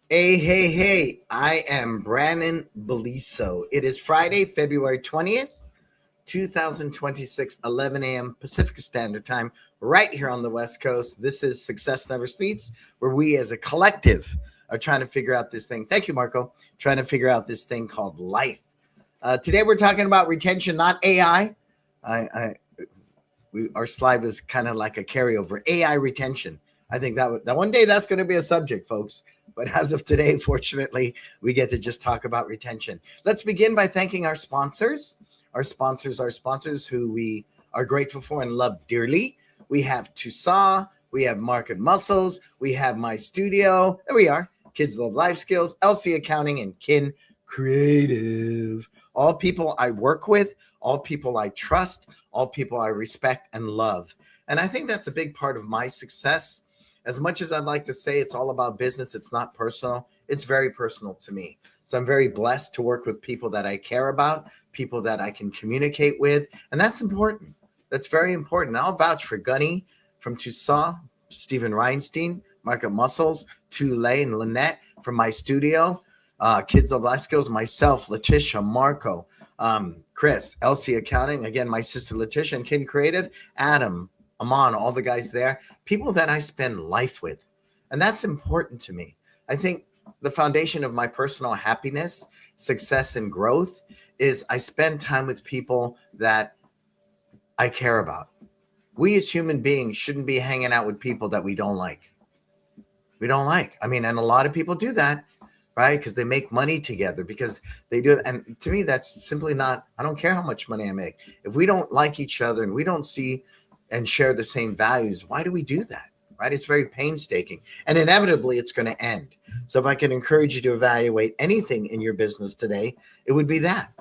Hey, I am Brannon Beliso. It is Friday, February 20th, 2026, 11 a.m. Pacific Standard Time, right here on the West Coast. This is Success Never Sleeps, where we as a collective are trying to figure out this thing. Thank you, Marco. Trying to figure out this thing called life. Today we're talking about retention, not AI. Our slide was kind of like a carryover. AI retention. I think that one day that's going to be a subject, folks. But as of today, fortunately, we get to just talk about retention. Let's begin by thanking our sponsors. Our sponsors who we are grateful for and love dearly. We have Tucson, we have Market Muscles, we have My Studio. There we are. Kids Love Life Skills, LC Accounting, and Kin Creative. All people I work with, all people I trust, all people I respect and love. And I think that's a big part of my success. As much as I'd like to say it's all about business, it's not personal. It's very personal to me. So I'm very blessed to work with people that I care about, people that I can communicate with. And that's important. That's very important. I'll vouch for Gunny from Tucson, Stephen Reinstein, Market Muscles, Tulay and Lynette from My Studio, Kids of Life Skills, myself, Letitia, Marco, Chris, LC Accounting, again, my sister Letitia, and Kin Creative, Adam, Amon, all the guys there, people that I spend life with. And that's important to me. I think the foundation of my personal happiness, success, and growth is I spend time with people that I care about. We as human beings shouldn't be hanging out with people that we don't like. We don't like. I mean, and a lot of people do that, right? Because they make money together, because they do. And to me, that's simply not, I don't care how much money I make. If we don't like each other and we don't see and share the same values, why do we do that? Right? It's very painstaking. And inevitably, it's going to end. So if I can encourage you to evaluate anything in your business today, it would be that,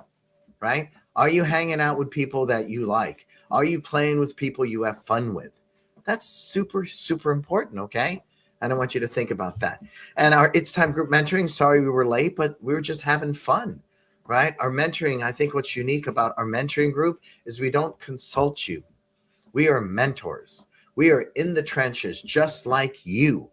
right? Are you hanging out with people that you like? Are you playing with people you have fun with? That's super, super important, okay? And I want you to think about that. And our It's Time group mentoring, sorry we were late, but we were just having fun, right? Our mentoring, I think what's unique about our mentoring group is we don't consult you. We are mentors. We are in the trenches just like you.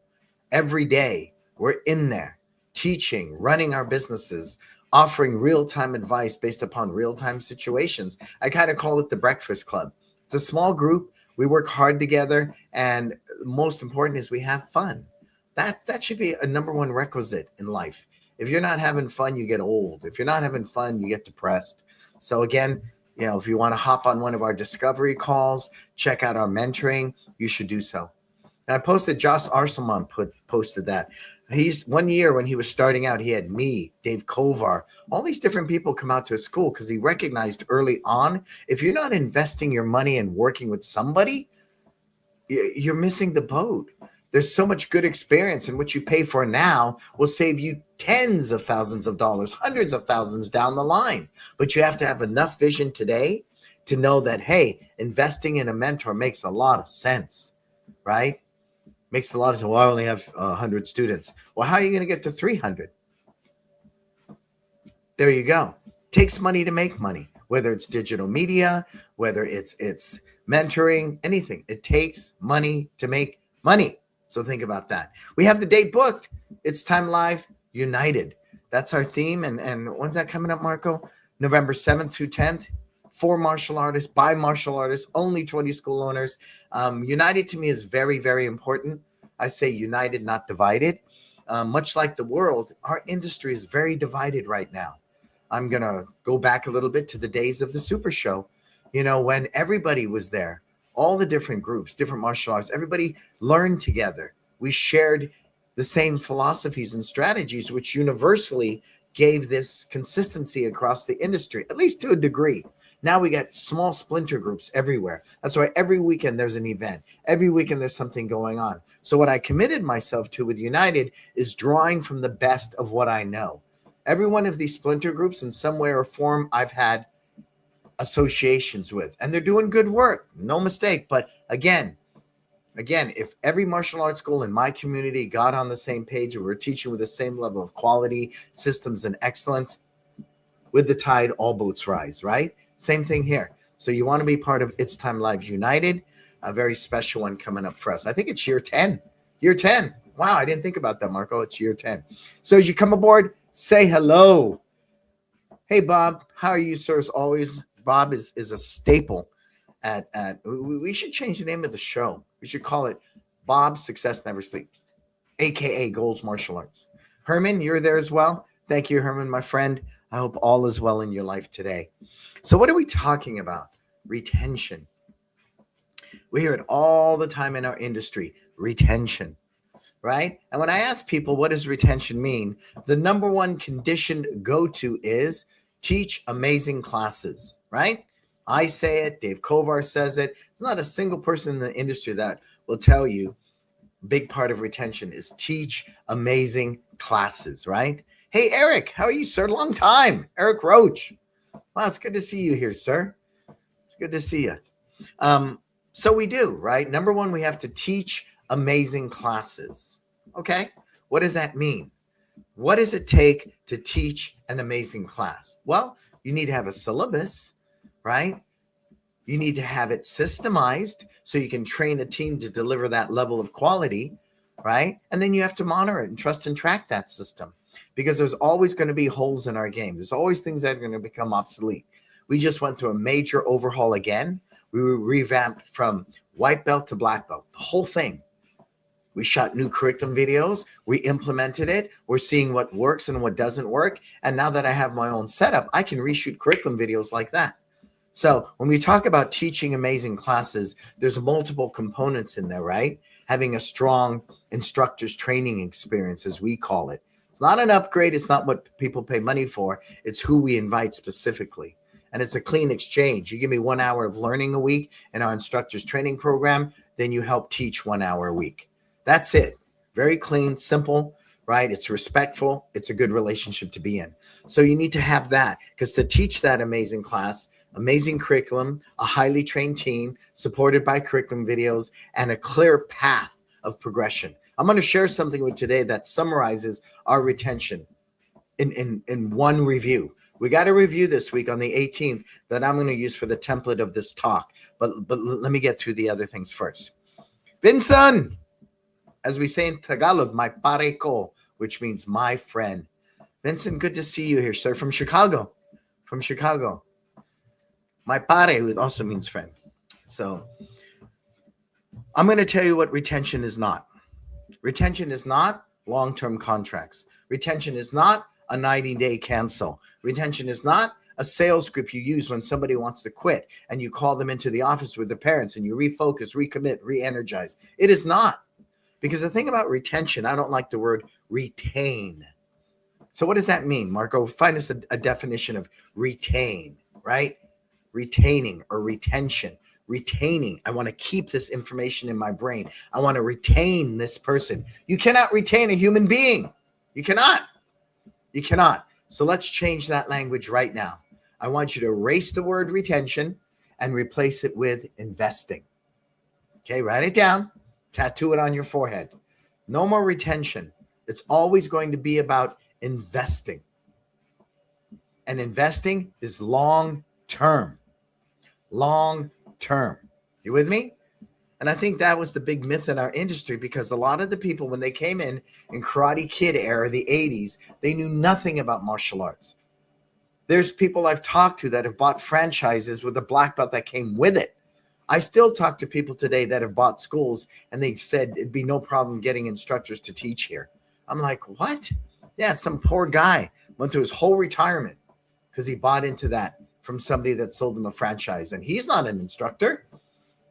Every day, we're in there teaching, running our businesses, offering real time advice based upon real time situations. I kind of call it the Breakfast Club. It's a small group. We work hard together. And most important is we have fun. That should be a number one requisite in life. If you're not having fun, you get old. If you're not having fun, you get depressed. So, again, if you want to hop on one of our discovery calls, check out our mentoring, you should do so. And I posted, Josh Arselman posted that. He's 1 year when he was starting out, he had me, Dave Kovar, all these different people come out to his school because he recognized early on, if you're not investing your money and working with somebody, you're missing the boat. There's so much good experience, and what you pay for now will save you tens of thousands of dollars, hundreds of thousands down the line. But you have to have enough vision today to know that, hey, investing in a mentor makes a lot of sense, right? Makes a lot of sense. Well, I only have 100 students. Well, how are you going to get to 300? There you go. Takes money to make money, whether it's digital media, whether it's mentoring, anything. It takes money to make money. So think about that. We have the date booked. It's Time Live United. That's our theme. And when's that coming up, Marco? November 7th through 10th. For martial artists, by martial artists, only 20 school owners. United to me is very, very important. I say united, not divided. Much like the world, our industry is very divided right now. I'm going to go back a little bit to the days of the Super Show, when everybody was there, all the different groups, different martial arts, everybody learned together. We shared the same philosophies and strategies, which universally gave this consistency across the industry, at least to a degree. Now we got small splinter groups everywhere. That's why every weekend there's an event. Every weekend there's something going on. So what I committed myself to with United is drawing from the best of what I know. Every one of these splinter groups in some way or form I've had associations with, and they're doing good work, no mistake. But again, if every martial arts school in my community got on the same page and we're teaching with the same level of quality, systems, and excellence, with the tide, all boats rise, right? Same thing here. So you want to be part of It's Time Live United, a very special one coming up for us. I think it's year 10. Year 10. Wow, I didn't think about that, Marco. It's year 10. So as you come aboard, say hello. Hey, Bob, how are you, sir? As always, Bob is a staple at we should change the name of the show. We should call it Bob's Success Never Sleeps, aka Goals Martial Arts. Herman, you're there as well. Thank you, Herman, my friend. I hope all is well in your life today. So what are we talking about? Retention. We hear it all the time in our industry, retention, right? And when I ask people, what does retention mean? The number one condition go to is teach amazing classes, right? I say it, Dave Kovar says it. There's not a single person in the industry that will tell you big part of retention is teach amazing classes, right? Hey, Eric, how are you, sir? Long time. Eric Roach. Wow, it's good to see you here, sir. It's good to see you. So we do, right? Number one, we have to teach amazing classes. Okay. What does that mean? What does it take to teach an amazing class? Well, you need to have a syllabus, right? You need to have it systemized so you can train a team to deliver that level of quality, right? And then you have to monitor it and trust and track that system because there's always going to be holes in our game. There's always things that are going to become obsolete. We just went through a major overhaul again. We were revamped from white belt to black belt, the whole thing. We shot new curriculum videos. We implemented it. We're seeing what works and what doesn't work. And now that I have my own setup, I can reshoot curriculum videos like that. So when we talk about teaching amazing classes, there's multiple components in there, right? Having a strong instructor's training experience, as we call it. It's not an upgrade. It's not what people pay money for. It's who we invite specifically. And it's a clean exchange. You give me 1 hour of learning a week in our instructor's training program, then you help teach 1 hour a week. That's it. Very clean, simple, right? It's respectful. It's a good relationship to be in. So you need to have that because to teach that amazing class, amazing curriculum, a highly trained team supported by curriculum videos and a clear path of progression. I'm going to share something with today that summarizes our retention in one review. We got a review this week on the 18th that I'm going to use for the template of this talk. But let me get through the other things first. Vincent, as we say in Tagalog, my pare ko, which means my friend. Vincent, good to see you here, sir, from Chicago. From Chicago. My pare also means friend. So I'm going to tell you what retention is not. Retention is not long-term contracts. Retention is not a 90-day cancel. Retention is not a sales script you use when somebody wants to quit and you call them into the office with the parents and you refocus, recommit, re-energize. It is not. Because the thing about retention, I don't like the word retain. So what does that mean, Marco? Find us a definition of retain, right? Retaining or retention. Retaining. I want to keep this information in my brain. I want to retain this person. You cannot retain a human being. You cannot. You cannot. So let's change that language right now. I want you to erase the word retention and replace it with investing. Okay, write it down. Tattoo it on your forehead. No more retention. It's always going to be about investing. And investing is long term. Long term. You with me? And I think that was the big myth in our industry because a lot of the people, when they came in Karate Kid era, the 80s, they knew nothing about martial arts. There's people I've talked to that have bought franchises with a black belt that came with it. I still talk to people today that have bought schools and they said it'd be no problem getting instructors to teach here. I'm like, what? Yeah, some poor guy went through his whole retirement because he bought into that from somebody that sold him a franchise. And he's not an instructor.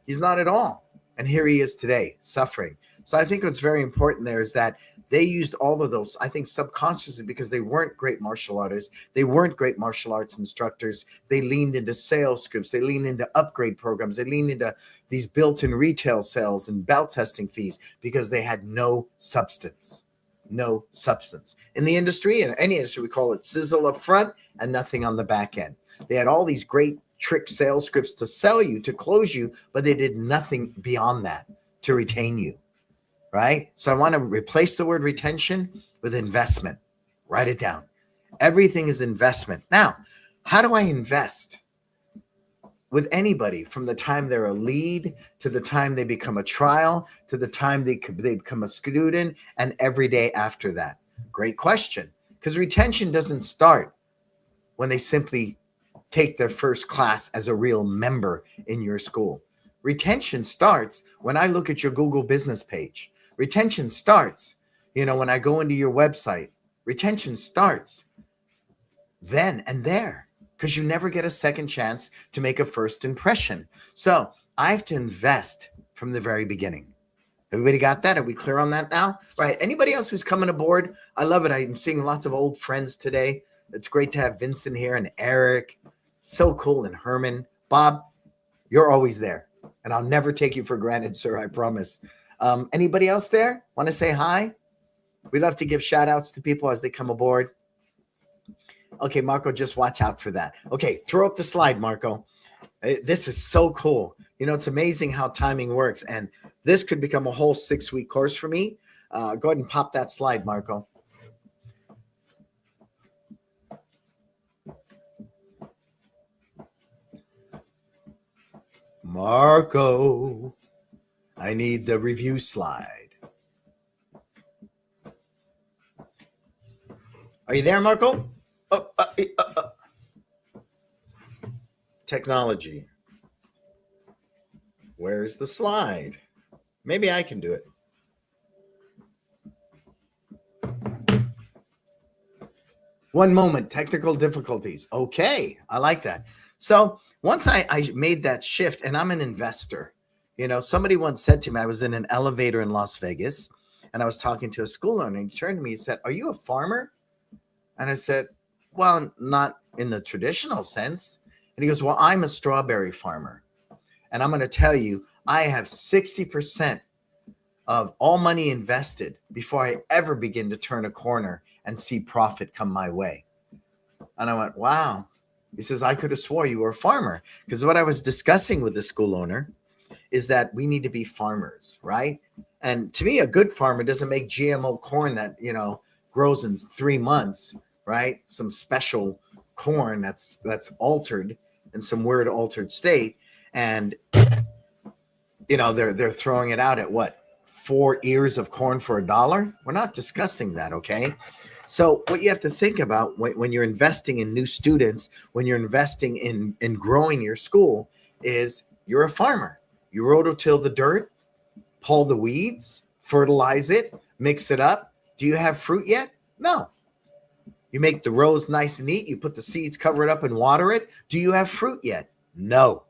He's not at all. And here he is today, suffering. So I think what's very important there is that they used all of those, I think, subconsciously because they weren't great martial artists. They weren't great martial arts instructors. They leaned into sales scripts. They leaned into upgrade programs. They leaned into these built-in retail sales and belt testing fees because they had no substance. No substance. In the industry, in any industry, we call it sizzle up front and nothing on the back end. They had all these great trick sales scripts to sell you, to close you, but they did nothing beyond that to retain you. Right? So I want to replace the word retention with investment. Write it down. Everything is investment. Now, how do I invest? with anybody from the time they're a lead to the time they become a trial to the time they become a student and every day after that? Great question. Because retention doesn't start when they simply take their first class as a real member in your school. Retention starts when I look at your Google business page. Retention starts, when I go into your website. Retention starts then and there, because you never get a second chance to make a first impression. So I have to invest from the very beginning. Everybody got that? Are we clear on that now? Right. Anybody else who's coming aboard? I love it. I'm seeing lots of old friends today. It's great to have Vincent here and Eric. So cool. And Herman. Bob, you're always there. And I'll never take you for granted, sir. I promise. Anybody else there want to say hi? We love to give shout outs to people as they come aboard. Okay, Marco, just watch out for that. Okay, throw up the slide, Marco. This is so cool. It's amazing how timing works. And this could become a whole 6-week course for me. Go ahead and pop that slide, Marco. Marco, I need the review slide. Are you there, Marco? Technology. Where's the slide? Maybe I can do it. One moment, technical difficulties. Okay, I like that. So once I made that shift, and I'm an investor, somebody once said to me, I was in an elevator in Las Vegas, and I was talking to a school owner, and he turned to me and said, "Are you a farmer?" And I said, "Well, not in the traditional sense." And he goes, "Well, I'm a strawberry farmer. And I'm going to tell you, I have 60% of all money invested before I ever begin to turn a corner and see profit come my way." And I went, "Wow." He says, "I could have swore you were a farmer." Because what I was discussing with the school owner is that we need to be farmers, right? And to me, a good farmer doesn't make GMO corn that, grows in 3 months, right? Some special corn that's altered in some weird altered state. And, they're throwing it out at what? 4 ears of corn for $1? We're not discussing that, okay? So what you have to think about when you're investing in new students, when you're investing in growing your school, is you're a farmer. You rototill the dirt, pull the weeds, fertilize it, mix it up. Do you have fruit yet? No. You make the rows nice and neat. You put the seeds, cover it up, and water it. Do you have fruit yet? No.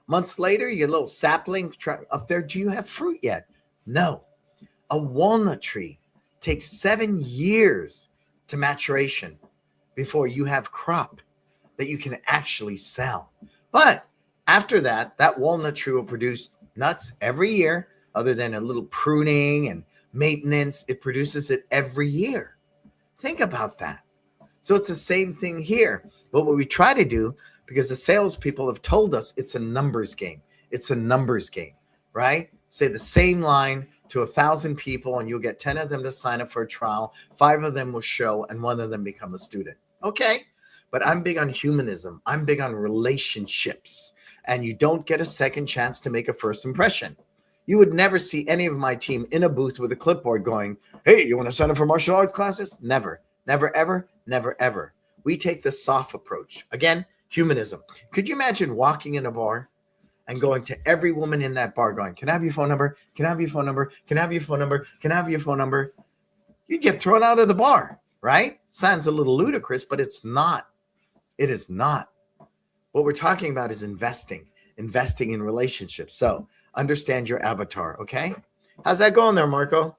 Months later, you get a little sapling up there. Do you have fruit yet? No. A walnut tree takes 7 years to maturation before you have crop that you can actually sell. But after that, that walnut tree will produce nuts every year, other than a little pruning and maintenance. It produces it every year. Think about that. So it's the same thing here. But what we try to do, because the salespeople have told us it's a numbers game. It's a numbers game, right? Say the same line to 1,000 people and you'll get 10 of them to sign up for a trial. 5 of them will show and 1 of them become a student. Okay. But I'm big on humanism. I'm big on relationships. And you don't get a second chance to make a first impression. You would never see any of my team in a booth with a clipboard going, "Hey, you want to sign up for martial arts classes?" Never, never, ever, never, ever. We take the soft approach. Again, humanism. Could you imagine walking in a bar and going to every woman in that bar going, "Can I have your phone number? Can I have your phone number? Can I have your phone number? Can I have your phone number?" You'd get thrown out of the bar, right? Sounds a little ludicrous, but it's not. It is not. What we're talking about is investing in relationships. So understand your avatar, okay? How's that going there, Marco?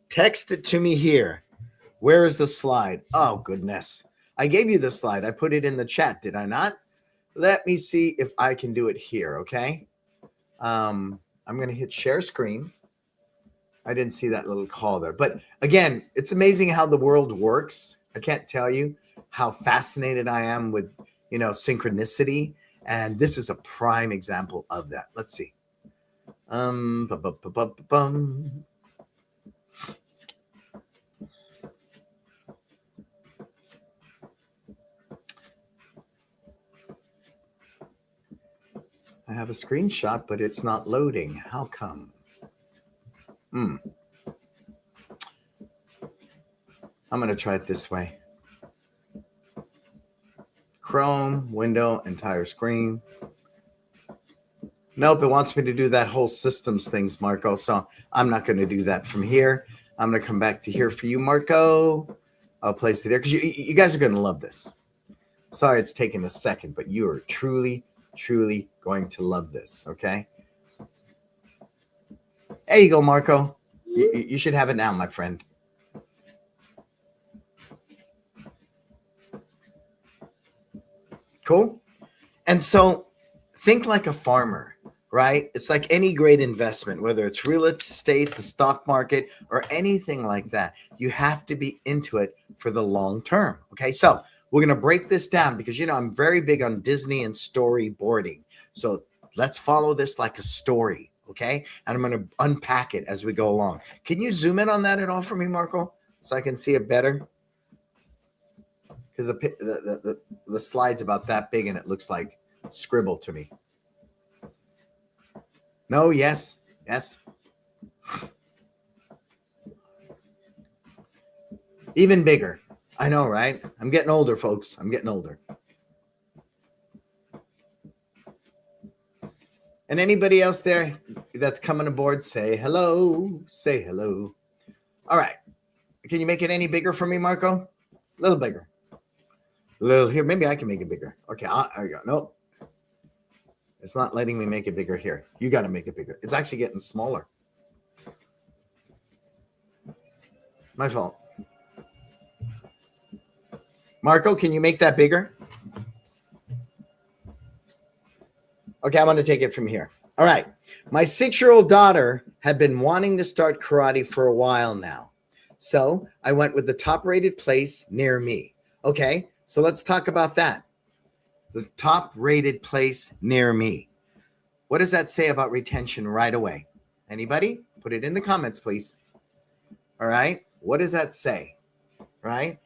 Text it to me here. Where is the slide? Oh, goodness. I gave you the slide. I put it in the chat, did I not? Let me see if I can do it here, okay? I'm going to hit share screen. I didn't see that little call there. But again, it's amazing how the world works. I can't tell you how fascinated I am with, synchronicity. And this is a prime example of that. Let's see. I have a screenshot, but it's not loading. How come? I'm going to try it this way. Chrome, window, entire screen. Nope, it wants me to do that whole systems things, Marco. So I'm not going to do that from here. I'm going to come back to here for you, Marco. I'll place it there because you guys are going to love this. Sorry it's taking a second, but you are truly, truly going to love this, okay? There you go, Marco. You should have it now, my friend. Cool? And so think like a farmer, right? It's like any great investment, whether it's real estate, the stock market, or anything like that. You have to be into it for the long term, okay? So we're going to break this down because, I'm very big on Disney and storyboarding. So let's follow this like a story. Okay. And I'm going to unpack it as we go along. Can you zoom in on that at all for me, Marco, so I can see it better? Because the slide's about that big and it looks like scribble to me. No, yes. Even bigger. I know, right? I'm getting older, folks. I'm getting older. And anybody else there that's coming aboard, say hello. Say hello. All right. Can you make it any bigger for me, Marco? A little bigger. A little here. Maybe I can make it bigger. Okay. There you go. Nope. It's not letting me make it bigger here. You got to make it bigger. It's actually getting smaller. My fault. Marco, can you make that bigger? Okay, I'm going to take it from here. All right. My 6-year-old daughter had been wanting to start karate for a while now. So I went with the top-rated place near me. Okay, so let's talk about that. The top-rated place near me. What does that say about retention right away? Anybody? Put it in the comments, please. All right. What does that say? Right?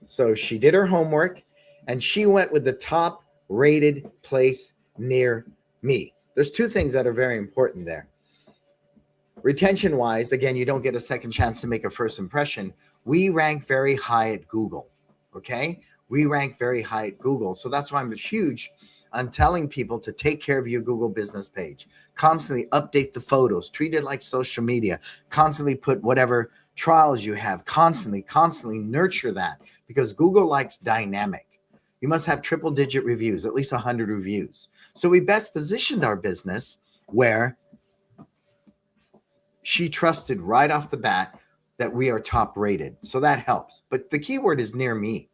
So she did her homework and she went with the top-rated place near me. There's two things that are very important there. Retention-wise, again, you don't get a second chance to make a first impression. We rank very high at Google, okay? We rank very high at Google. So that's why I'm huge on telling people to take care of your Google business page. Constantly update the photos. Treat it like social media. Constantly put whatever trials you have. Constantly nurture that because Google likes dynamic. You must have triple-digit reviews, at least 100 reviews. So we best positioned our business where she trusted right off the bat that we are top rated. So that helps. But the keyword is near me.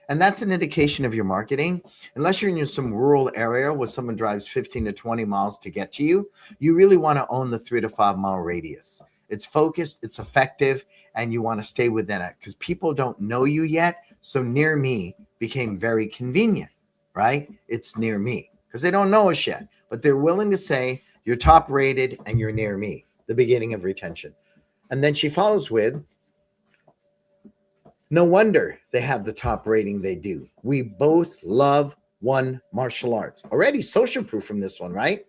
And that's an indication of your marketing. Unless you're in some rural area where someone drives 15 to 20 miles to get to you, you really want to own the 3 to 5 mile radius. It's focused, it's effective, and you want to stay within it because people don't know you yet. So near me became very convenient, right? It's near me because they don't know us yet, but they're willing to say you're top rated and you're near me, the beginning of retention. And then she follows with, no wonder they have the top rating they do. We both love one martial arts. Already social proof from this one, right?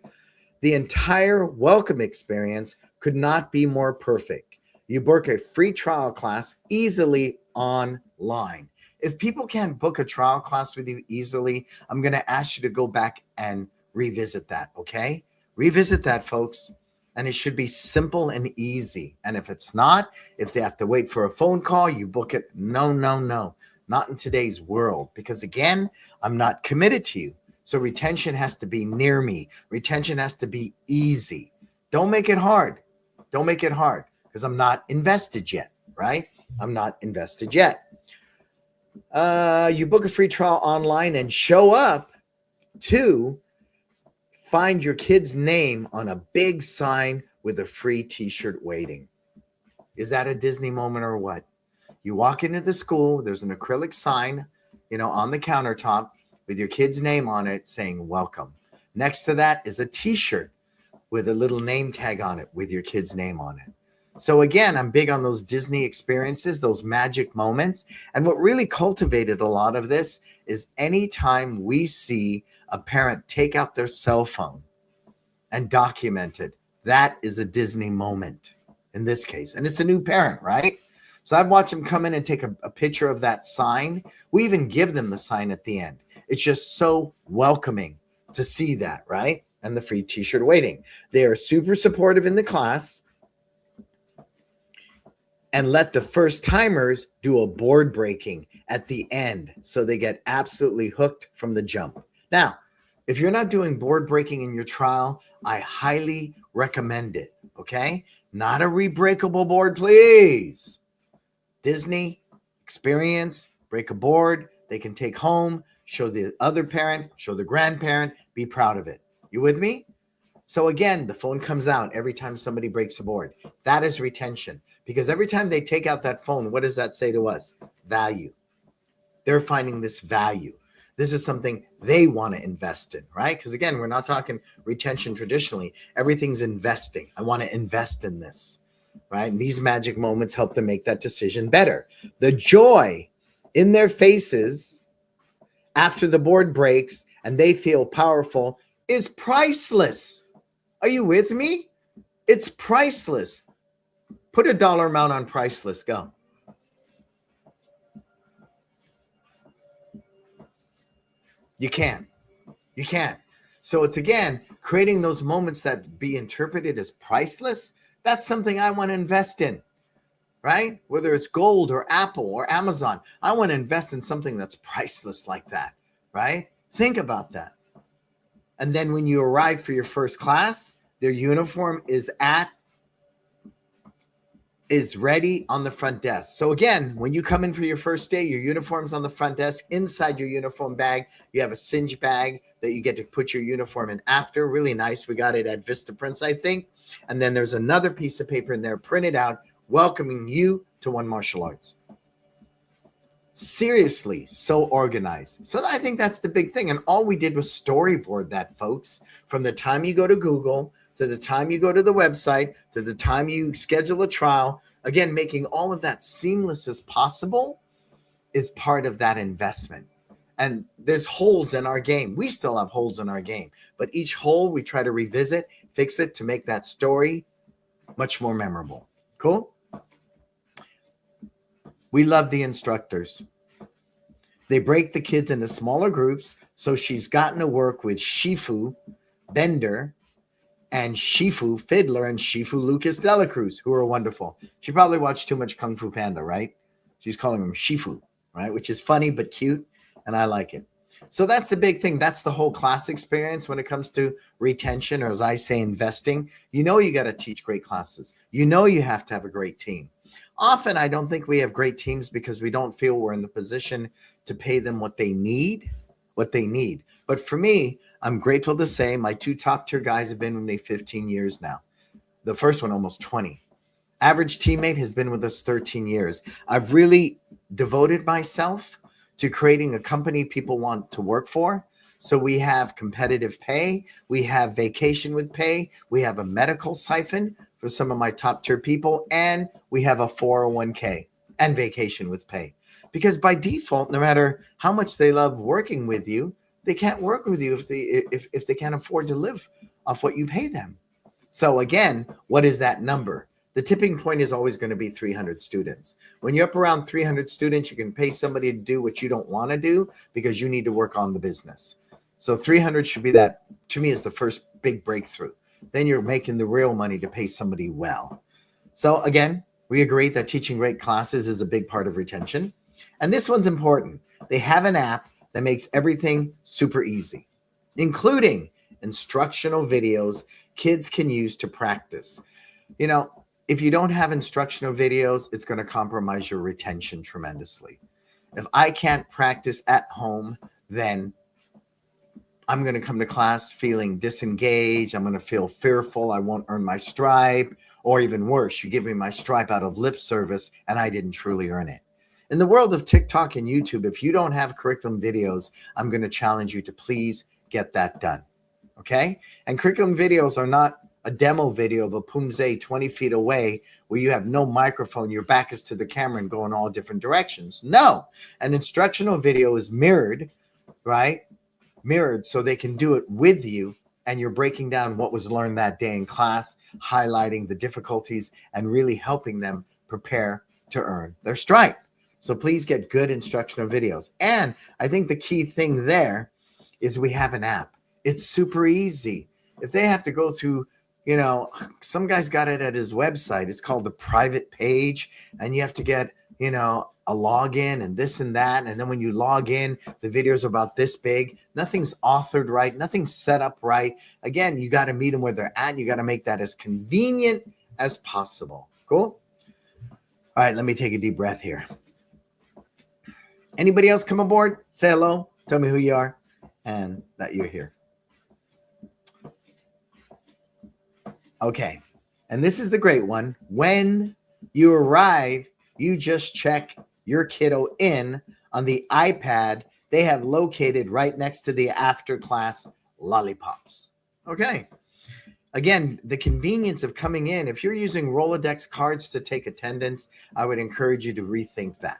The entire welcome experience could not be more perfect. You book a free trial class easily online. If people can't book a trial class with you easily, I'm going to ask you to go back and revisit that, okay? Revisit that, folks. And it should be simple and easy. And if it's not, if they have to wait for a phone call, you book it. No. Not in today's world. Because again, I'm not committed to you. So retention has to be near me. Retention has to be easy. Don't make it hard. Don't make it hard because I'm not invested yet, right? I'm not invested yet. You book a free trial online and show up to find your kid's name on a big sign with a free t-shirt waiting. Is that a Disney moment or what? You walk into the school, there's an acrylic sign, on the countertop with your kid's name on it saying welcome. Next to that is a t-shirt with a little name tag on it with your kid's name on it. So again, I'm big on those Disney experiences, those magic moments. And what really cultivated a lot of this is anytime we see a parent take out their cell phone and document it, that is a Disney moment in this case. And it's a new parent, right? So I'd watch them come in and take a picture of that sign. We even give them the sign at the end. It's just so welcoming to see that, right? And the free t-shirt waiting. They are super supportive in the class. And let the first timers do a board breaking at the end so they get absolutely hooked from the jump. Now, if you're not doing board breaking in your trial, I highly recommend it, okay? Not a rebreakable board, please. Disney experience, break a board, they can take home, show the other parent, show the grandparent, be proud of it. You with me? So again, the phone comes out every time somebody breaks a board. That is retention, because every time they take out that phone, what does that say to us? Value. They're finding this value. This is something they want to invest in, right? Because again, we're not talking retention traditionally. Everything's investing. I want to invest in this, right? And these magic moments help them make that decision better. The joy in their faces after the board breaks and they feel powerful is priceless. Are you with me? It's priceless. Put a dollar amount on priceless. Go. You can't. You can't. So it's, again, creating those moments that be interpreted as priceless. That's something I want to invest in, right? Whether it's gold or Apple or Amazon, I want to invest in something that's priceless like that, right? Think about that. And then when you arrive for your first class, their uniform is ready on the front desk. So again, when you come in for your first day, your uniform's on the front desk. Inside your uniform bag, you have a cinch bag that you get to put your uniform in after. Really nice. We got it at Vista Prints, I think. And then there's another piece of paper in there printed out welcoming you to One Martial Arts. Seriously, so organized. So I think that's the big thing. And all we did was storyboard that, folks. From the time you go to Google, to the time you go to the website, to the time you schedule a trial, again, making all of that seamless as possible is part of that investment. And there's holes in our game. We still have holes in our game. But each hole we try to revisit, fix it to make that story much more memorable. Cool? We love the instructors. They break the kids into smaller groups. So she's gotten to work with Shifu Bender and Shifu Fiddler and Shifu Lucas Dela Cruz, who are wonderful. She probably watched too much Kung Fu Panda, right? She's calling him Shifu, right? Which is funny but cute, and I like it. So that's the big thing. That's the whole class experience when it comes to retention, or as I say, investing. You know you got to teach great classes. You know you have to have a great team. Often I don't think we have great teams because we don't feel we're in the position to pay them what they need. But for me, I'm grateful to say my two top tier guys have been with me 15 years now. The first one, almost 20. Average teammate has been with us 13 years. I've really devoted myself to creating a company people want to work for. So we have competitive pay. We have vacation with pay. We have a medical stipend for some of my top tier people. And we have a 401k and vacation with pay. Because by default, no matter how much they love working with you, they can't work with you if they can't afford to live off what you pay them. So again, what is that number? The tipping point is always going to be 300 students. When you're up around 300 students, you can pay somebody to do what you don't want to do because you need to work on the business. So 300 should be that, to me, is the first big breakthrough. Then you're making the real money to pay somebody well. So again, we agree that teaching great classes is a big part of retention. And this one's important. They have an app that makes everything super easy, including instructional videos kids can use to practice. You know, if you don't have instructional videos, it's going to compromise your retention tremendously. If I can't practice at home, then I'm going to come to class feeling disengaged. I'm going to feel fearful. I won't earn my stripe. Or even worse, you give me my stripe out of lip service and I didn't truly earn it. In the world of TikTok and YouTube, if you don't have curriculum videos, I'm going to challenge you to please get that done. Okay? And curriculum videos are not a demo video of a Pumze 20 feet away where you have no microphone, your back is to the camera and going all different directions. No, an instructional video is mirrored, right? Mirrored so they can do it with you, and you're breaking down what was learned that day in class, highlighting the difficulties and really helping them prepare to earn their stripe. So please get good instructional videos. And I think the key thing there is we have an app. It's super easy. If they have to go through, some guy's got it at his website. It's called the private page, and you have to get, a login and this and that. And then when you log in, the video's about this big. Nothing's authored right. Nothing's set up right. Again, you got to meet them where they're at. And you got to make that as convenient as possible. Cool? All right, let me take a deep breath here. Anybody else come aboard? Say hello. Tell me who you are and that you're here. Okay. And this is the great one. When you arrive, you just check your kiddo in on the iPad they have located right next to the after class lollipops. Okay. Again, the convenience of coming in. If you're using Rolodex cards to take attendance, I would encourage you to rethink that.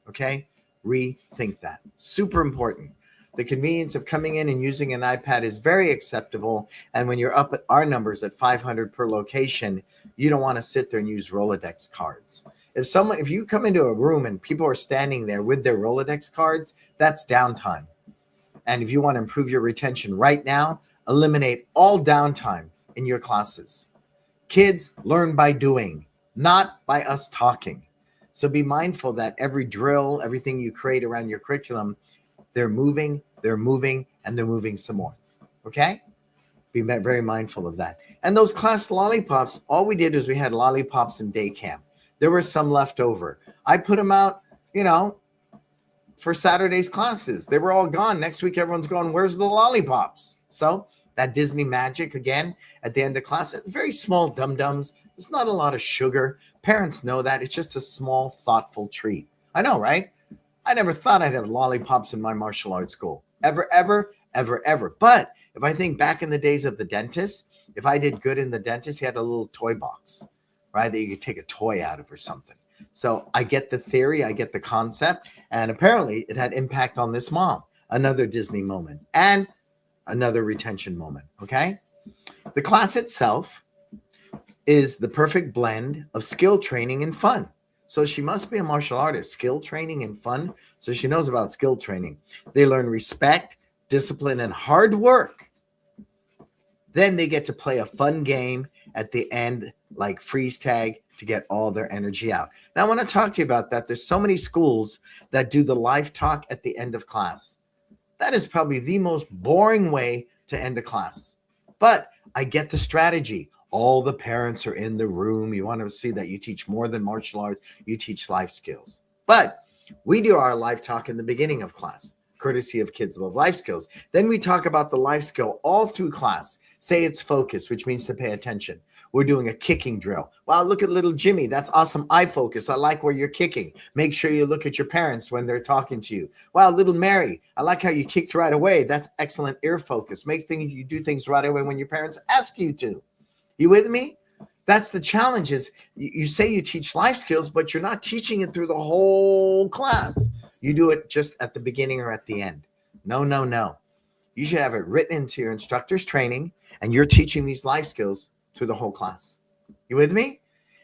Okay. Rethink that. Super important. The convenience of coming in and using an iPad is very acceptable. And when you're up at our numbers at 500 per location, you don't want to sit there and use Rolodex cards. If you come into a room and people are standing there with their Rolodex cards, that's downtime. And if you want to improve your retention right now, eliminate all downtime in your classes. Kids learn by doing, not by us talking. So be mindful that every drill, everything you create around your curriculum, they're moving, and they're moving some more. Okay? Be very mindful of that. And those class lollipops, all we did was we had lollipops in day camp. There were some left over. I put them out, for Saturday's classes. They were all gone. Next week, everyone's going, where's the lollipops? So that Disney magic, again, at the end of class, very small dum-dums. There's not a lot of sugar. Parents know that. It's just a small, thoughtful treat. I know, right? I never thought I'd have lollipops in my martial arts school. Ever. But if I think back in the days of the dentist, if I did good in the dentist, he had a little toy box, right, that you could take a toy out of or something. So I get the theory, I get the concept, and apparently it had impact on this mom. Another Disney moment and another retention moment, okay? The class itself is the perfect blend of skill training and fun. So she must be a martial artist, skill training and fun. So she knows about skill training. They learn respect, discipline, and hard work. Then they get to play a fun game at the end, like freeze tag, to get all their energy out. Now, I want to talk to you about that. There's so many schools that do the live talk at the end of class. That is probably the most boring way to end a class. But I get the strategy. All the parents are in the room. You want to see that you teach more than martial arts. You teach life skills. But we do our live talk in the beginning of class, courtesy of Kids Love Life Skills. Then we talk about the life skill all through class. Say it's focus, which means to pay attention. We're doing a kicking drill. Wow, look at little Jimmy. That's awesome. Eye focus. I like where you're kicking. Make sure you look at your parents when they're talking to you. Wow, little Mary. I like how you kicked right away. That's excellent ear focus. You do things right away when your parents ask you to. You with me? That's the challenge is you say you teach life skills, but you're not teaching it through the whole class. You do it just at the beginning or at the end. No. You should have it written into your instructor's training, and you're teaching these life skills through the whole class. You with me?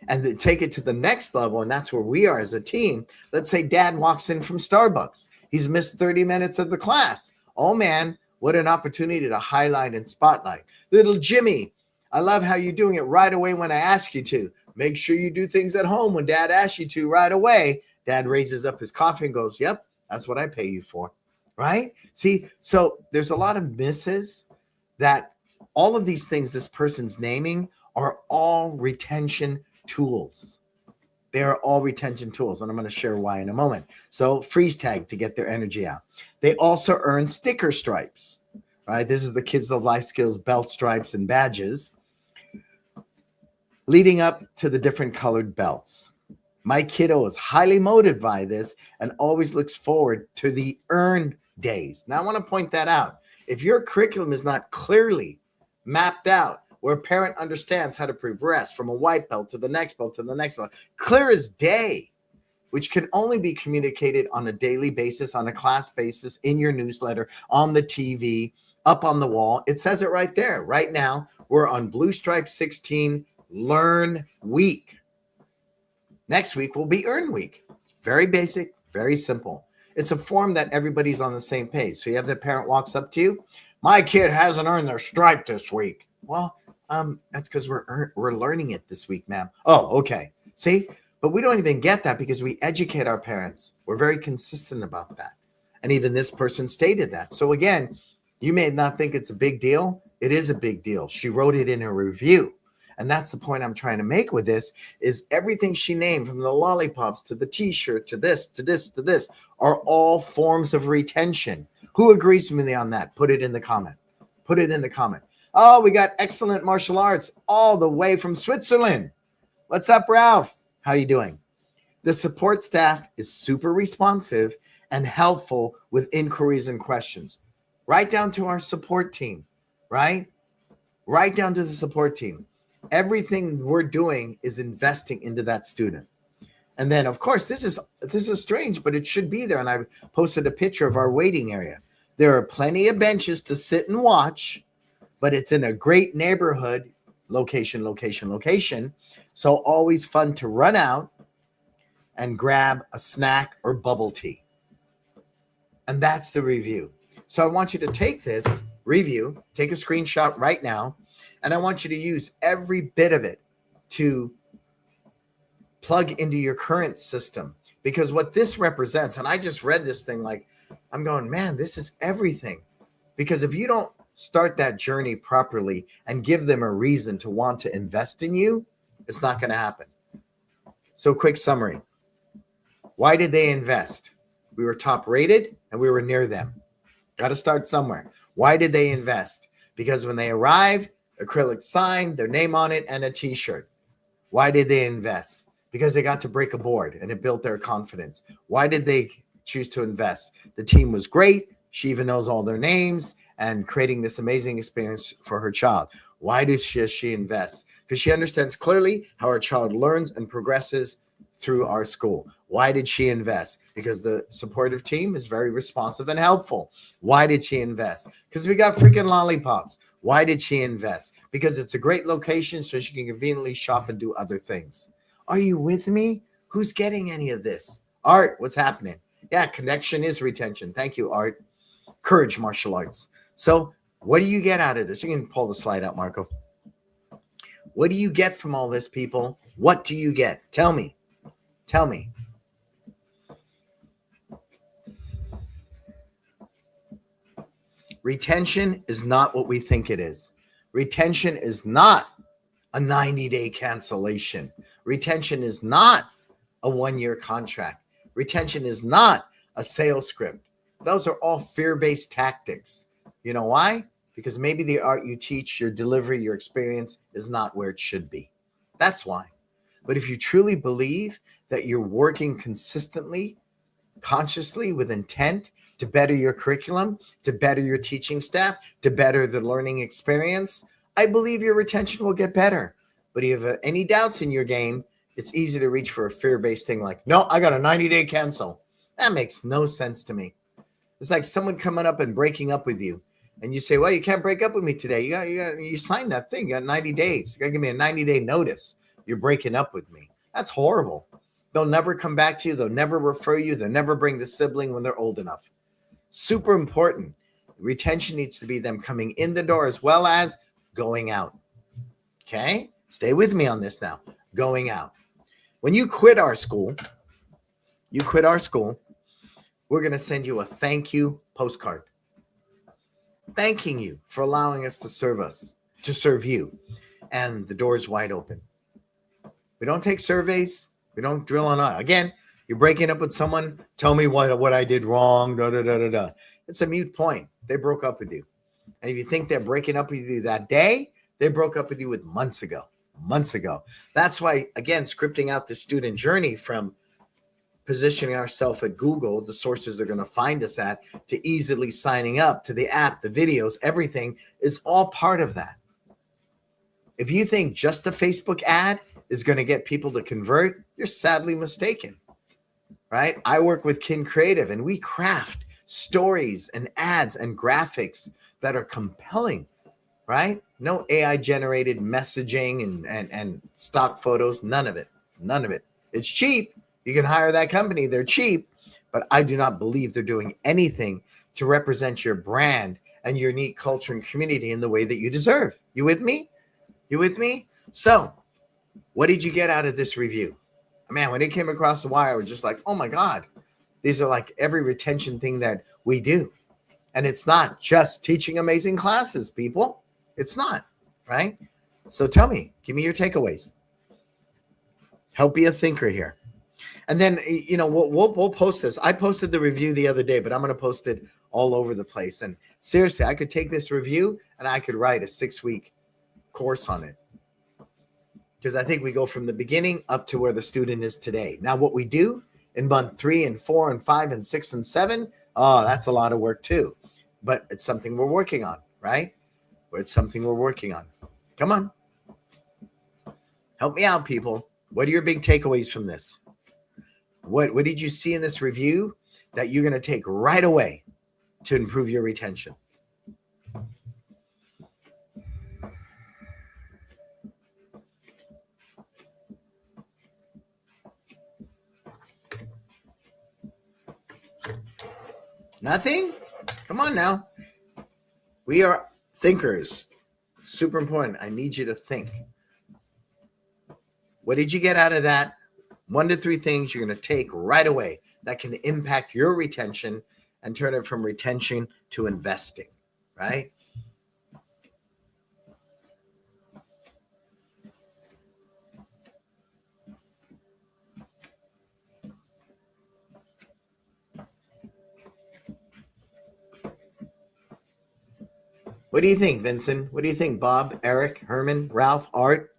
And then take it to the next level, and that's where we are as a team. Let's say dad walks in from Starbucks. He's missed 30 minutes of the class. Oh, man, what an opportunity to highlight and spotlight. Little Jimmy, I love how you're doing it right away when I ask you to. Make sure you do things at home when dad asks you to right away. Dad raises up his coffee and goes, yep, that's what I pay you for, right? See, so there's a lot of misses that all of these things this person's naming are all retention tools. They are all retention tools, and I'm going to share why in a moment. So freeze tag to get their energy out. They also earn sticker stripes, right? This is the Kids Love Life Skills belt stripes and badges leading up to the different colored belts. My kiddo is highly motivated by this and always looks forward to the earned days. Now, I want to point that out. If your curriculum is not clearly mapped out where a parent understands how to progress from a white belt to the next belt to the next belt, clear as day, which can only be communicated on a daily basis, on a class basis, in your newsletter, on the TV, up on the wall. It says it right there. Right now, we're on Blue Stripe 16 Learn Week. Next week will be Earn Week. Very basic, very simple. It's a form that everybody's on the same page. So you have the parent walks up to you. My kid hasn't earned their stripe this week. Well, that's because we're learning it this week, ma'am. Oh, okay. See? But we don't even get that because we educate our parents. We're very consistent about that. And even this person stated that. So again, you may not think it's a big deal. It is a big deal. She wrote it in a review. And that's the point I'm trying to make with this is everything she named, from the lollipops to the t-shirt to this, to this, to this, are all forms of retention. Who agrees with me on that? Put it in the comment. Put it in the comment. Oh, we got excellent martial arts all the way from Switzerland. What's up, Ralph? How you doing? The support staff is super responsive and helpful with inquiries and questions. Right down to our support team, right? Right down to the support team. Everything we're doing is investing into that student. And then, of course, this is strange, but it should be there. And I posted a picture of our waiting area. There are plenty of benches to sit and watch, but it's in a great neighborhood, location. So always fun to run out and grab a snack or bubble tea. And that's the review. So I want you to take this review, take a screenshot right now, and I want you to use every bit of it to plug into your current system. Because what this represents, and I just read this thing like, I'm going, man, this is everything. Because if you don't start that journey properly and give them a reason to want to invest in you, it's not going to happen. So quick summary. Why did they invest? We were top rated and we were near them. Got to start somewhere. Why did they invest? Because when they arrived, acrylic sign, their name on it, and a t-shirt. Why did they invest? Because they got to break a board and it built their confidence. Why did they choose to invest? The team was great. She even knows all their names and creating this amazing experience for her child. Why does she invest? Because she understands clearly how her child learns and progresses through our school. Why did she invest? Because the supportive team is very responsive and helpful. Why did she invest? Because we got freaking lollipops. Why did she invest? Because it's a great location so she can conveniently shop and do other things. Are you with me? Who's getting any of this? Art, what's happening? Yeah, connection is retention. Thank you, Art. Courage martial arts. So what do you get out of this? You can pull the slide out, Marco. What do you get from all this, people? What do you get? Tell me. Tell me. Retention is not what we think it is. Retention is not a 90-day cancellation. Retention is not a 1-year contract. Retention is not a sales script. Those are all fear-based tactics. You know why? Because maybe the art you teach, your delivery, your experience is not where it should be. That's why. But if you truly believe that you're working consistently, consciously, with intent to better your curriculum, to better your teaching staff, to better the learning experience, I believe your retention will get better. But if you have any doubts in your game, it's easy to reach for a fear-based thing like, no, I got a 90-day cancel. That makes no sense to me. It's like someone coming up and breaking up with you. And you say, well, you can't break up with me today. You signed that thing. You got 90 days. You got to give me a 90-day notice. You're breaking up with me. That's horrible. They'll never come back to you. They'll never refer you. They'll never bring the sibling when they're old enough. Super important. Retention needs to be them coming in the door as well as going out. Okay? Stay with me on this now. Going out. When you quit our school, we're going to send you a thank you postcard. Thanking you for allowing us to serve you. And the door's wide open. We don't take surveys. We don't drill on. Again, you're breaking up with someone. Tell me what I did wrong. It's a moot point. They broke up with you. And if you think they're breaking up with you that day, they broke up with you months ago. That's why, again, scripting out the student journey from positioning ourselves at Google, the sources they're going to find us at, to easily signing up to the app, the videos, everything is all part of that. If you think just a Facebook ad is going to get people to convert, you're sadly mistaken, right? I work with Kin Creative, and we craft stories and ads and graphics that are compelling, right? No AI generated messaging and stock photos, none of it. None of it. It's cheap. You can hire that company. They're cheap, but I do not believe they're doing anything to represent your brand and your unique culture and community in the way that you deserve. You with me? You with me? So, what did you get out of this review? Man, when it came across the wire, I was just like, oh my God, these are like every retention thing that we do. And it's not just teaching amazing classes, people. It's not, right? So tell me, give me your takeaways. Help be a thinker here. And then, we'll post this. I posted the review the other day, but I'm going to post it all over the place. And seriously, I could take this review and I could write a 6-week course on it, because I think we go from the beginning up to where the student is today. Now, what we do in month 3 and 4 and 5 and 6 and 7, that's a lot of work too. But it's something we're working on, right? It's something we're working on. Come on. Help me out, people. What are your big takeaways from this? What did you see in this review that you're going to take right away to improve your retention? Nothing? Come on now. We are thinkers. Super important. I need you to think. What did you get out of that? 1 to 3 things you're going to take right away that can impact your retention and turn it from retention to investing, right? What do you think, Vincent? What do you think, Bob, Eric, Herman, Ralph, Art,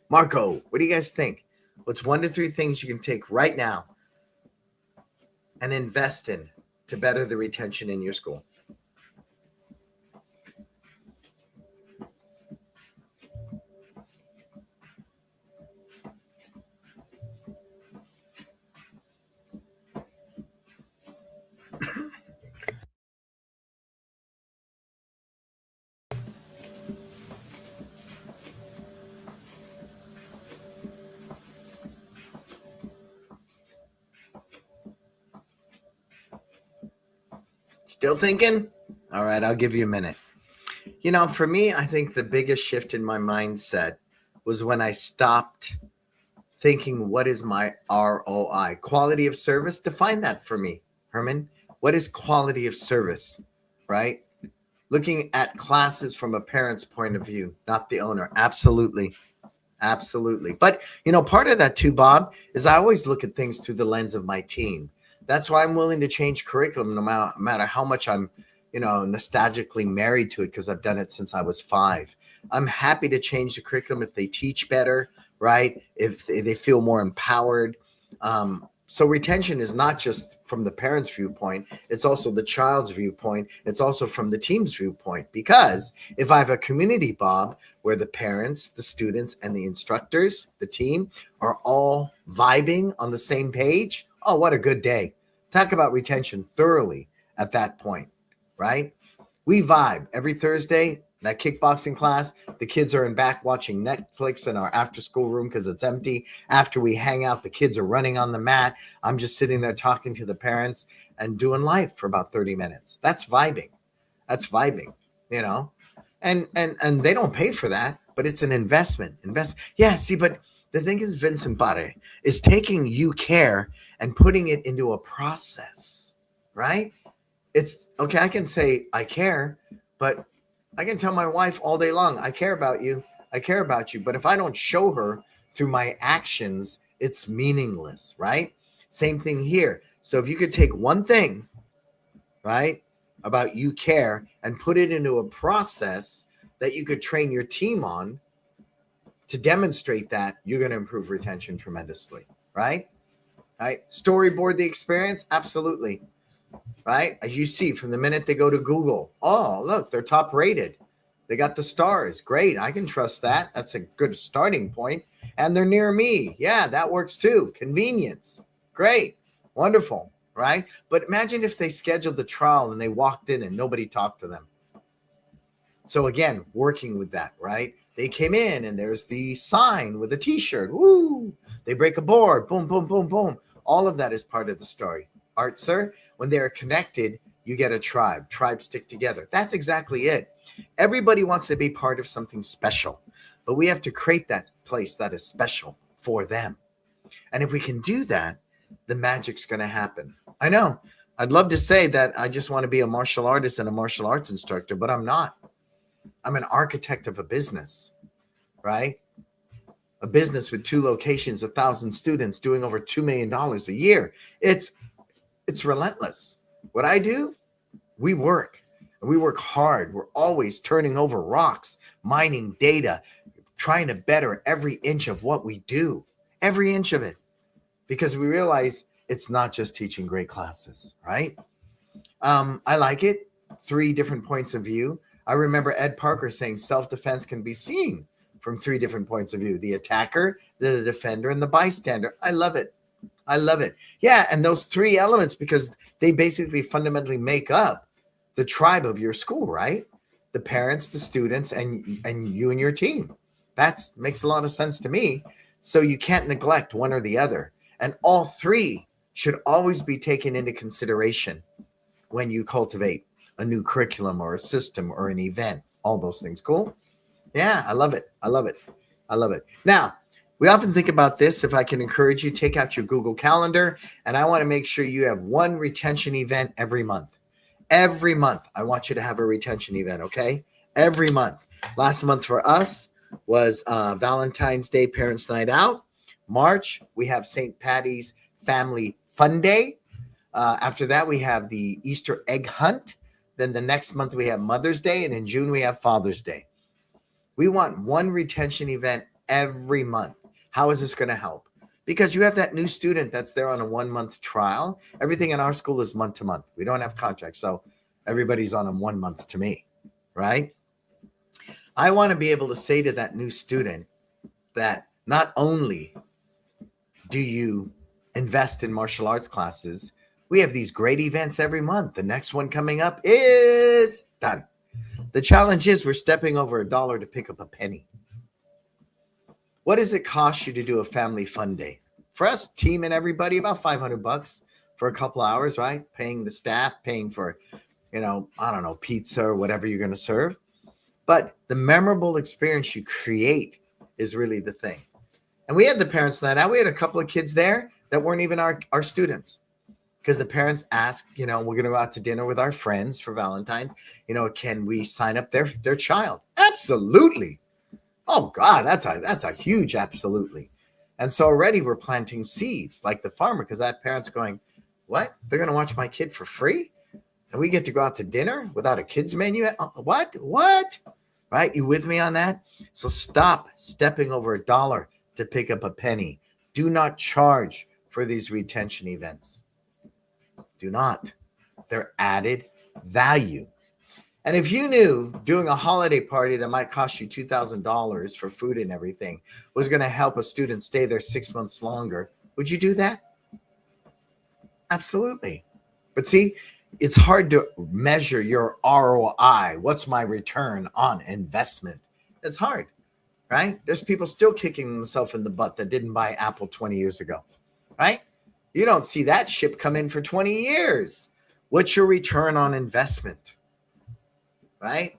Marco? What do you guys think? What's 1 to 3 things you can take right now and invest in to better the retention in your school? Still thinking? All right, I'll give you a minute. For me, I think the biggest shift in my mindset was when I stopped thinking, what is my ROI? Quality of service? Define that for me, Herman. What is quality of service, right? Looking at classes from a parent's point of view, not the owner. Absolutely. Absolutely. But, part of that too, Bob, is I always look at things through the lens of my team. That's why I'm willing to change curriculum no matter how much I'm, nostalgically married to it, because I've done it since I was 5. I'm happy to change the curriculum if they teach better, right? If they feel more empowered. So retention is not just from the parent's viewpoint. It's also the child's viewpoint. It's also from the team's viewpoint. Because if I have a community, Bob, where the parents, the students, and the instructors, the team, are all vibing on the same page, oh, what a good day. Talk about retention thoroughly at that point, right? We vibe every Thursday. That kickboxing class, the kids are in back watching Netflix in our after school room because it's empty. After we hang out, the kids are running on the mat. I'm just sitting there talking to the parents and doing life for about 30 minutes. That's vibing. That's vibing, and they don't pay for that, but it's an investment. Yeah, see, but the thing is, Vincent Barre is taking you care and putting it into a process, right? It's okay. I can say I care, but I can tell my wife all day long, I care about you. I care about you. But if I don't show her through my actions, it's meaningless, right? Same thing here. So if you could take one thing, right, about you care and put it into a process that you could train your team on to demonstrate that, you're going to improve retention tremendously, right? Right? Storyboard the experience. Absolutely. Right? As you see from the minute they go to Google, oh, look, they're top rated. They got the stars. Great. I can trust that. That's a good starting point. And they're near me. Yeah, that works too. Convenience. Great. Wonderful. Right. But imagine if they scheduled the trial and they walked in and nobody talked to them. So again, working with that, right? They came in and there's the sign with a t-shirt. Woo! They break a board. Boom, boom, boom, boom. All of that is part of the story. Art, sir, when they're connected, you get a tribe. Tribes stick together. That's exactly it. Everybody wants to be part of something special, but we have to create that place that is special for them. And if we can do that, the magic's going to happen. I know. I'd love to say that I just want to be a martial artist and a martial arts instructor, but I'm not. I'm an architect of a business, right? A business with 2 locations, 1,000 students doing over $2 million a year. It's relentless. What I do, we work. And we work hard. We're always turning over rocks, mining data, trying to better every inch of what we do, every inch of it, because we realize it's not just teaching great classes, right? I like it. 3 different points of view. I remember Ed Parker saying self-defense can be seen from 3 different points of view: the attacker, the defender, and the bystander. I love it. I love it. Yeah, and those 3 elements, because they basically fundamentally make up the tribe of your school, right? The parents, the students, and you and your team. That makes a lot of sense to me. So you can't neglect one or the other. And all 3 should always be taken into consideration when you cultivate a new curriculum or a system or an event, all those things. Cool. Yeah, I love it. I love it. I love it. Now, we often think about this. If I can encourage you, take out your Google Calendar, and I want to make sure you have one retention event every month. Every month, I want you to have a retention event, okay? Every month. Last month for us was Valentine's Day Parents Night Out. March, we have St. Patty's Family Fun Day. After that, we have the Easter egg hunt. Then the next month we have Mother's Day, and in June we have Father's Day. We want one retention event every month. How is this going to help? Because you have that new student that's there on a 1-month trial. Everything in our school is month to month. We don't have contracts, so everybody's on a 1 month to me, right? I want to be able to say to that new student that not only do you invest in martial arts classes, we have these great events every month. The next one coming up is done. The challenge is we're stepping over $1 to pick up a penny. What does it cost you to do a family fun day? For us, team and everybody, about $500 for a couple hours, right? Paying the staff, paying for, pizza or whatever you're going to serve. But the memorable experience you create is really the thing. And we had the parents night out. We had a couple of kids there that weren't even our students. Because the parents asked, we're going to go out to dinner with our friends for Valentine's. Can we sign up their child? Absolutely. Oh God, that's a huge absolutely. And so already we're planting seeds like the farmer, because that parent's going, what? They're going to watch my kid for free? And we get to go out to dinner without a kids menu? What? Right? You with me on that? So stop stepping over $1 to pick up a penny. Do not charge for these retention events. Do not. They're added value. And if you knew doing a holiday party that might cost you $2,000 for food and everything was going to help a student stay there 6 months longer, would you do that? Absolutely. But see, it's hard to measure your ROI. What's my return on investment? It's hard, right? There's people still kicking themselves in the butt that didn't buy Apple 20 years ago, right? You don't see that ship come in for 20 years. What's your return on investment? Right?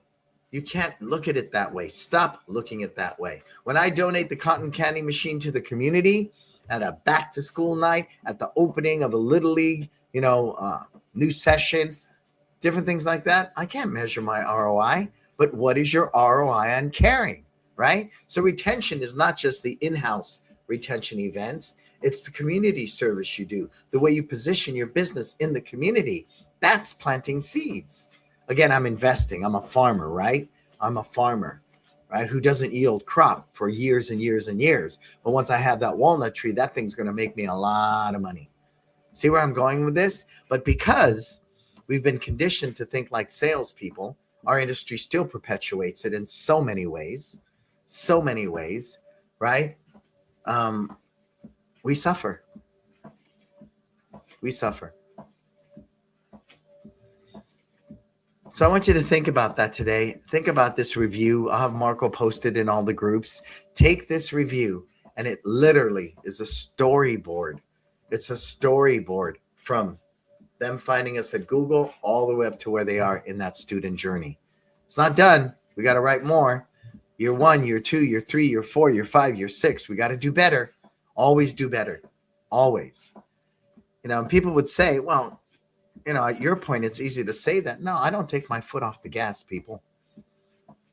You can't look at it that way. Stop looking at it that way. When I donate the cotton candy machine to the community at a back to school night, at the opening of a little league, new session, different things like that, I can't measure my ROI. But what is your ROI on caring? Right? So retention is not just the in-house retention events. It's the community service you do, the way you position your business in the community. That's planting seeds. Again, I'm investing. I'm a farmer, right? I'm a farmer, right? Who doesn't yield crop for years and years and years. But once I have that walnut tree, that thing's going to make me a lot of money. See where I'm going with this? But because we've been conditioned to think like salespeople, Our industry still perpetuates it in so many ways, right? We suffer. So I want you to think about that today. Think about this review. I'll have Marco posted in all the groups. Take this review, and it literally is a storyboard. It's a storyboard from them finding us at Google all the way up to where they are in that student journey. It's not done. We got to write more. Year 1, year 2, year 3, year 4, year 5, year 6. We got to do better. Always do better. Always. And people would say, well, at your point, it's easy to say that. No, I don't take my foot off the gas, people.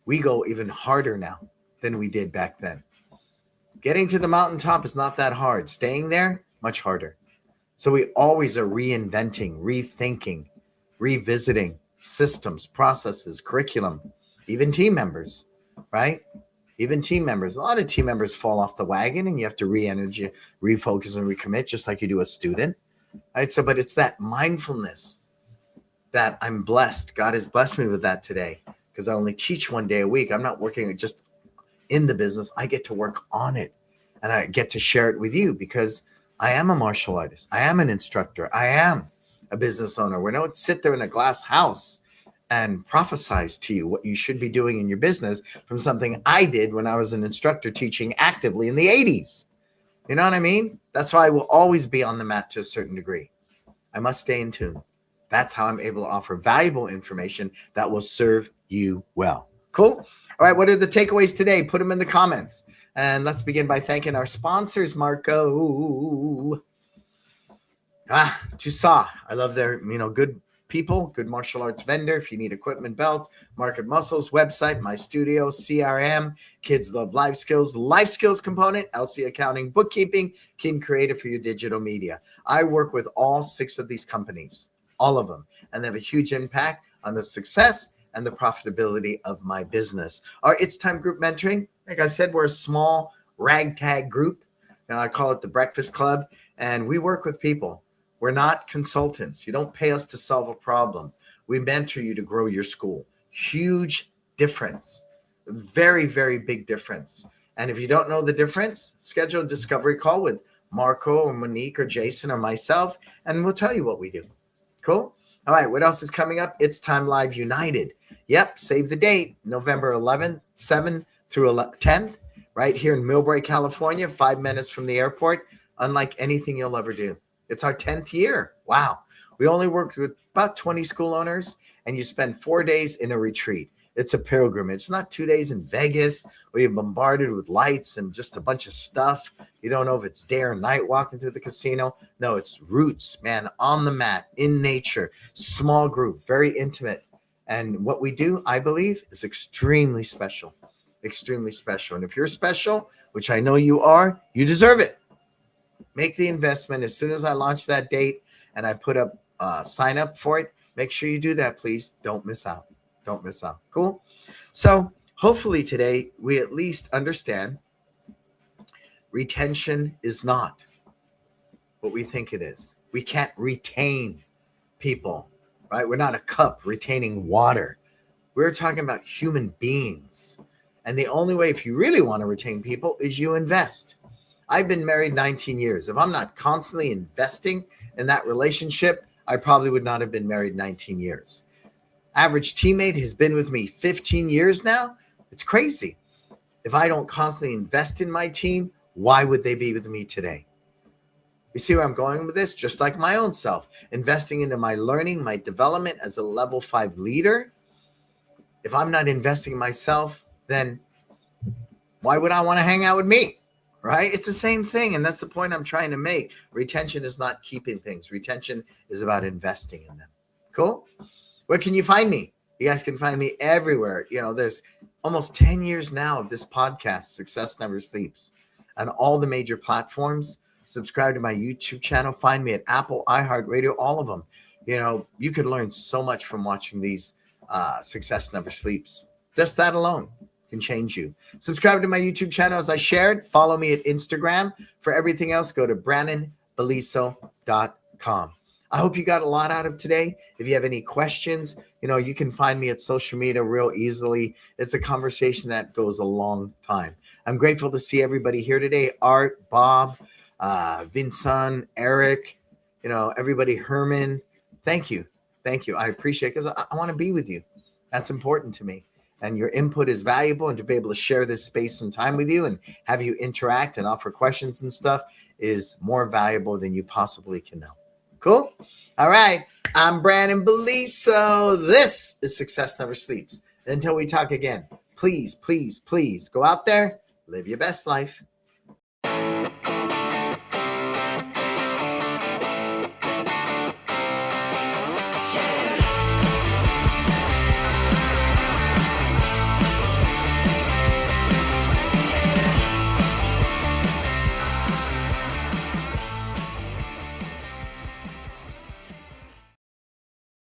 We go even harder now than we did back then. Getting to the mountaintop is not that hard. Staying there, much harder. So we always are reinventing, rethinking, revisiting systems, processes, curriculum, even team members, right? Even team members. A lot of team members fall off the wagon and you have to re-energy, refocus and recommit just like you do a student. Right? So, but it's that mindfulness that I'm blessed. God has blessed me with that today because I only teach 1 day a week. I'm not working just in the business. I get to work on it and I get to share it with you because I am a martial artist. I am an instructor. I am a business owner. We don't sit there in a glass house and prophesize to you what you should be doing in your business from something I did when I was an instructor teaching actively in the 80s. You know what I mean? That's why I will always be on the mat to a certain degree. I must stay in tune. That's how I'm able to offer valuable information that will serve you well. Cool? All right, what are the takeaways today? Put them in the comments. And let's begin by thanking our sponsors, Marco. Tusa. I love their, good people, good martial arts vendor. If you need equipment, belts, market muscles, website, my studio, CRM, kids love life skills component, LC accounting, bookkeeping, King Creative for your digital media. I work with all 6 of these companies, all of them, and they have a huge impact on the success and the profitability of my business. Our It's Time group mentoring, like I said, we're a small ragtag group. I call it the Breakfast Club, and we work with people. We're not consultants. You don't pay us to solve a problem. We mentor you to grow your school. Huge difference. Very, very big difference. And if you don't know the difference, schedule a discovery call with Marco or Monique or Jason or myself, and we'll tell you what we do. Cool? All right, what else is coming up? It's Time Live United. Yep, save the date, November 11th, 7th through 10th, right here in Millbrae, California, 5 minutes from the airport, unlike anything you'll ever do. It's our 10th year. Wow. We only worked with about 20 school owners, and you spend 4 days in a retreat. It's a pilgrimage. It's not 2 days in Vegas where you're bombarded with lights and just a bunch of stuff. You don't know if it's day or night walking through the casino. No, it's roots, man, on the mat, in nature, small group, very intimate. And what we do, I believe, is extremely special. Extremely special. And if you're special, which I know you are, you deserve it. Make the investment as soon as I launch that date and I put up sign up for it. Make sure you do that, please. Don't miss out. Don't miss out. Cool. So hopefully today we at least understand retention is not what we think it is. We can't retain people, right? We're not a cup retaining water. We're talking about human beings. And the only way, if you really want to retain people, is you invest. I've been married 19 years. If I'm not constantly investing in that relationship, I probably would not have been married 19 years. Average teammate has been with me 15 years now. It's crazy. If I don't constantly invest in my team, why would they be with me today? You see where I'm going with this? Just like my own self, investing into my learning, my development as a level 5 leader. If I'm not investing in myself, then why would I want to hang out with me? Right? It's the same thing. And that's the point I'm trying to make. Retention is not keeping things. Retention is about investing in them. Cool? Where can you find me? You guys can find me everywhere. There's almost 10 years now of this podcast, Success Never Sleeps, on all the major platforms. Subscribe to my YouTube channel. Find me at Apple, iHeartRadio, all of them. You can learn so much from watching these Success Never Sleeps. Just that alone can change you. Subscribe to my YouTube channel as I shared. Follow me at Instagram. For everything else, go to BrannonBeliso.com. I hope you got a lot out of today. If you have any questions, you can find me at social media real easily. It's a conversation that goes a long time. I'm grateful to see everybody here today. Art, Bob, Vincent, Eric, everybody, Herman. Thank you. Thank you. I appreciate it because I want to be with you. That's important to me. And your input is valuable, and to be able to share this space and time with you and have you interact and offer questions and stuff is more valuable than you possibly can know. Cool? All right. I'm Brannon Beliso. This is Success Never Sleeps. Until we talk again, please, please, please go out there, live your best life.